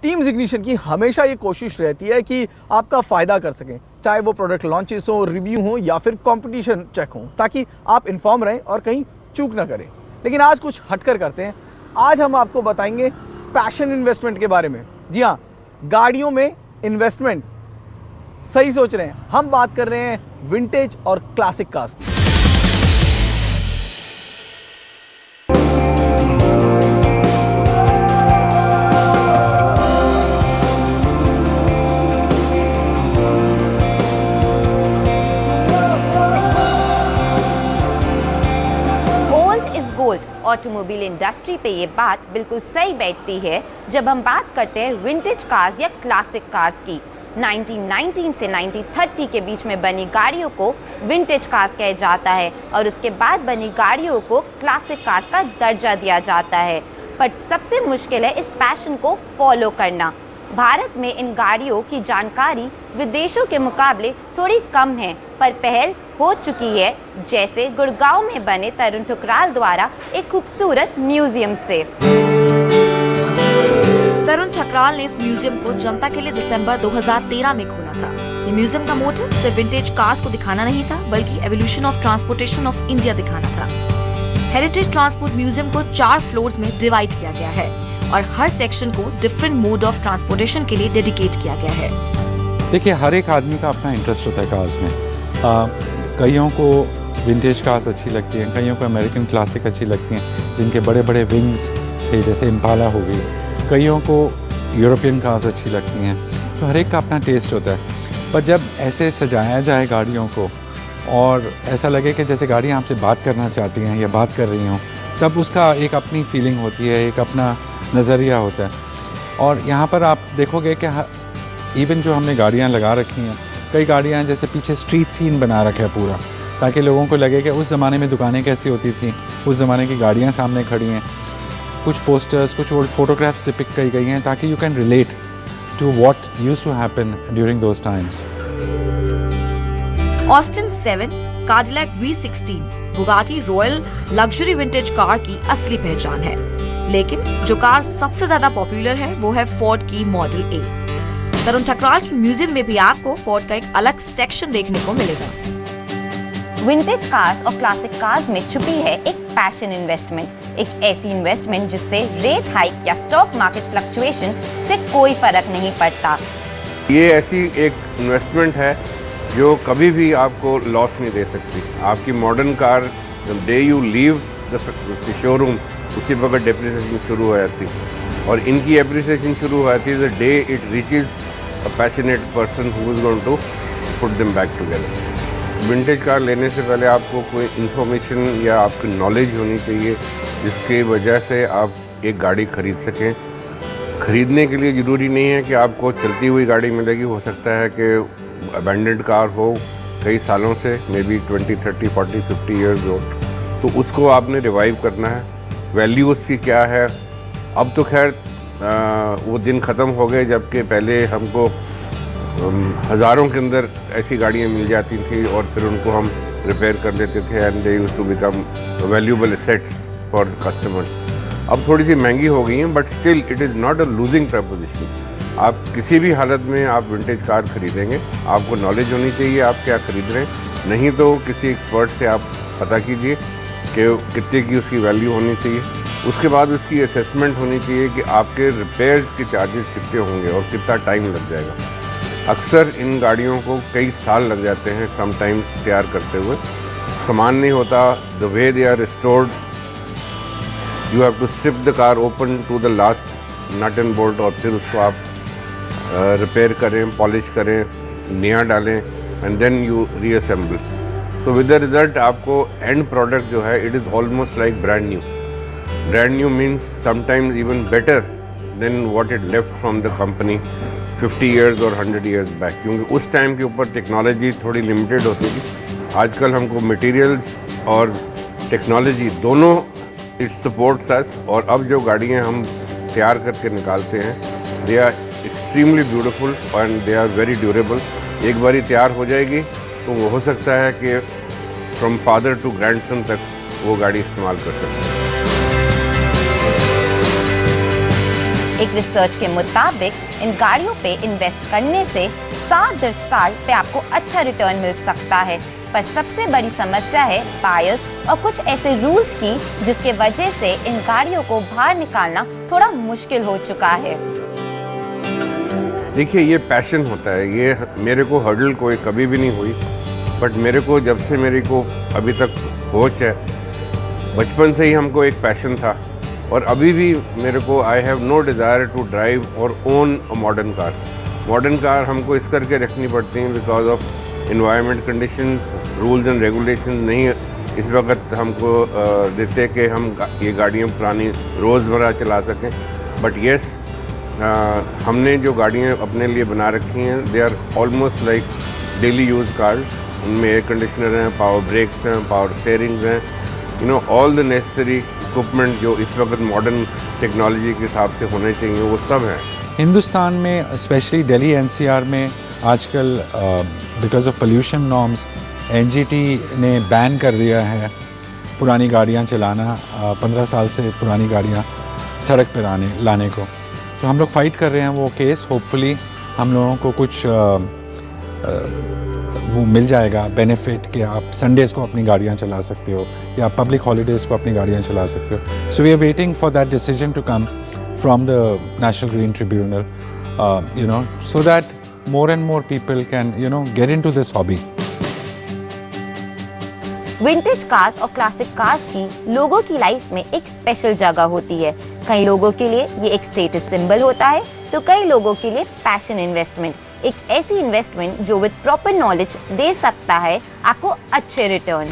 Teams ignition की हमेशा ये कोशिश रहती है कि आपका फ़ायदा कर सकें, चाहे वो प्रोडक्ट लॉन्चेस हो, रिव्यू हो या फिर कंपटीशन चेक हो, ताकि आप इन्फॉर्म रहें और कहीं चूक ना करें। लेकिन आज कुछ हटकर करते हैं। आज हम आपको बताएंगे पैशन इन्वेस्टमेंट के बारे में। जी हाँ, गाड़ियों में इन्वेस्टमेंट। सही सोच रहे हैं, हम बात कर रहे हैं विंटेज और क्लासिक कार्स की। ऑटोमोबाइल इंडस्ट्री पे ये बात बिल्कुल सही बैठती है जब हम बात करते हैं विंटेज कार्स या क्लासिक कार्स की। 1919 से 1930 के बीच में बनी गाड़ियों को विंटेज कार्स कहा जाता है और उसके बाद बनी गाड़ियों को क्लासिक कार्स का दर्जा दिया जाता है। पर सबसे मुश्किल है इस पैशन को फॉलो करना। भारत में इन गाड़ियों की जानकारी विदेशों के मुकाबले थोड़ी कम है, पर पहल हो चुकी है, जैसे गुड़गांव में बने तरुण ठुकराल द्वारा एक खूबसूरत म्यूजियम से। तरुण ठुकराल ने इस म्यूजियम को जनता के लिए दिसंबर 2013 में खोला था। ये म्यूजियम का मोटिव सिर्फ विंटेज कार्स को दिखाना नहीं था, बल्कि evolution of transportation of India दिखाना था। हेरिटेज ट्रांसपोर्ट म्यूजियम को 4 फ्लोर्स में डिवाइड किया गया है और हर सेक्शन को डिफरेंट मोड ऑफ ट्रांसपोर्टेशन के लिए डेडिकेट किया गया है। देखिए, हर एक आदमी का अपना इंटरेस्ट होता है कार्स में। कईयों को विंटेज कार्स अच्छी लगती हैं, कईयों को अमेरिकन क्लासिक अच्छी लगती हैं जिनके बड़े बड़े विंग्स थे, जैसे इम्पाला हो गई। कईयों को यूरोपियन कार्स अच्छी लगती हैं। तो हर एक का अपना टेस्ट होता है। पर जब ऐसे सजाया जाए गाड़ियों को और ऐसा लगे कि जैसे गाड़ियाँ आपसे बात करना चाहती हैं या बात कर रही हों, तब उसका एक अपनी फीलिंग होती है, एक अपना नज़रिया होता है। और यहाँ पर आप देखोगे कि इवन जो हमने गाड़ियाँ लगा रखी हैं, कई गाड़ियाँ जैसे पीछे स्ट्रीट सीन बना रखा है पूरा, ताकि लोगों को लगे कि उस ज़माने में दुकानें कैसी होती थी, उस ज़माने की गाड़ियाँ सामने खड़ी हैं। कुछ पोस्टर्स, कुछ ओल्ड फोटोग्राफ्स डिपिक्ट की गई हैं ताकि you can relate to what used to happen during those times. Austin 7, Cadillac V16, Bugatti royal luxury vintage car की असली पहचान है। लेकिन जो कार सबसे ज्यादा पॉपुलर है वो है फोर्ड की मॉडल ए। तरुण ठुकराल की म्यूजियम में भी आपको फोर्ड का एक अलग सेक्शन देखने को मिलेगा। विंटेज कार्स और क्लासिक कार्स में छुपी है एक पैशन इन्वेस्टमेंट, एक ऐसी इन्वेस्टमेंट जिससे रेट हाइक या स्टॉक मार्केट फ्लक्चुएशन से कोई फर्क नहीं पड़ता। ये ऐसी एक इन्वेस्टमेंट है जो कभी भी आपको लॉस नहीं दे सकती। आपकी modern car the day you leave the showroom, उसी वक्त डेप्रिसिएशन शुरू हो जाती है। और इनकी एप्रिसिएशन शुरू हो जाती है the day it reaches a passionate person who is going to put them back together. Vintage car लेने से पहले आपको कोई इन्फॉर्मेशन या आपकी नॉलेज होनी चाहिए जिसकी वजह से आप एक गाड़ी खरीद सकें। खरीदने के लिए ज़रूरी नहीं है कि आपको चलती हुई गाड़ी मिलेगी। हो सकता है कि अबैंडन्ड कार हो कई सालों से, मे बी 20, 30, 40, 50 ईयर्स ओल्ड, तो उसको आपने रिवाइव करना है। वैल्यू उसकी क्या है? अब तो खैर वो दिन ख़त्म हो गए जबकि पहले हमको हज़ारों के अंदर ऐसी गाड़ियाँ मिल जाती थी और फिर उनको हम रिपेयर कर लेते थे and they used to become valuable assets for customers. अब थोड़ी सी महंगी हो गई हैं, but still it is not a losing proposition. आप किसी भी हालत में आप विंटेज कार खरीदेंगे, आपको नॉलेज होनी चाहिए आप क्या खरीद रहे हैं। नहीं तो किसी एक्सपर्ट से आप पता कीजिए कि कितने की उसकी वैल्यू होनी चाहिए। उसके बाद उसकी असेसमेंट होनी चाहिए कि आपके रिपेयर्स के चार्जेस कितने होंगे और कितना टाइम लग जाएगा। अक्सर इन गाड़ियों को कई साल लग जाते हैं समटाइम्स तैयार करते हुए। सामान नहीं होता, the way they are restored, you have to strip the car open to the last nut and bolt और फिर उसको आप रिपेयर करें, पॉलिश करें, नया डालें एंड देन यू रीअसेंबल। तो विद द रिजल्ट आपको एंड प्रोडक्ट जो है it is almost like brand new. Brand new means sometimes even better than what it left from the company 50 years और 100 years back, क्योंकि उस time के ऊपर technology थोड़ी लिमिटेड होती थी। आजकल हमको मटेरियल्स और टेक्नोलॉजी दोनों इट सपोर्ट्स अस। और अब जो गाड़ियाँ हम तैयार करके निकालते हैं they are extremely beautiful and they are very durable. एक बारी तैयार हो जाएगी तो वो हो सकता है कि फ्रॉम फादर टू ग्रैंडसन तक वो गाड़ी इस्तेमाल कर सकते हैं। एक एक रिसर्च के मुताबिक इन गाड़ियों पे इन्वेस्ट करने से 7-10 साल पे आपको अच्छा रिटर्न मिल सकता है। पर सबसे बड़ी समस्या है बायर्स और कुछ ऐसे रूल्स की, जिसके वजह से इन गाड़ियों को बाहर निकालना थोड़ा मुश्किल हो चुका है। देखिए, ये पैशन होता है, ये मेरे को हर्डल कोई कभी भी नहीं हुई, बट मेरे को जब से मेरे को अभी तक होश है, बचपन से ही हमको एक पैशन था और अभी भी मेरे को I have no desire to drive और own a modern car. Modern car हमको इस करके रखनी पड़ती हैं because of environment conditions, rules and regulation नहीं इस वक्त हमको देते कि हम ये गाड़ियाँ पुरानी रोज़मर्रा चला सकें। बट येस, हमने जो गाड़ियाँ अपने लिए बना रखी हैं, they are almost like daily use cars. उनमें एयर कंडीशनर हैं, पावर ब्रेक्स हैं, पावर स्टेयरिंग्स हैं, you know all the necessary equipment जो इस वक्त मॉडर्न टेक्नोलॉजी के हिसाब से होने चाहिए वो सब हैं। हिंदुस्तान में स्पेशली दिल्ली एनसीआर में आजकल because of pollution norms NGT ने बैन कर दिया है पुरानी गाड़ियाँ चलाना, 15 साल से पुरानी गाड़ियाँ सड़क पर लाने को। तो हम लोग फाइट कर रहे हैं वो केस। होपफुली हम लोगों को कुछ वो मिल जाएगा बेनिफिट कि आप संडेज़ को अपनी गाड़ियाँ चला सकते हो या पब्लिक हॉलीडेज़ को अपनी गाड़ियाँ चला सकते हो। So we are waiting for that decision to come from the national green tribunal, you know, so that more and more people can, you know, get into this hobby. Vintage cars और classic cars की लोगों की life में एक special जगह होती है। कई लोगों के लिए ये एक स्टेटस सिंबल होता है, तो कई लोगों के लिए पैशन इन्वेस्टमेंट, एक ऐसी इन्वेस्टमेंट जो विद प्रॉपर नॉलेज दे सकता है आपको अच्छे रिटर्न।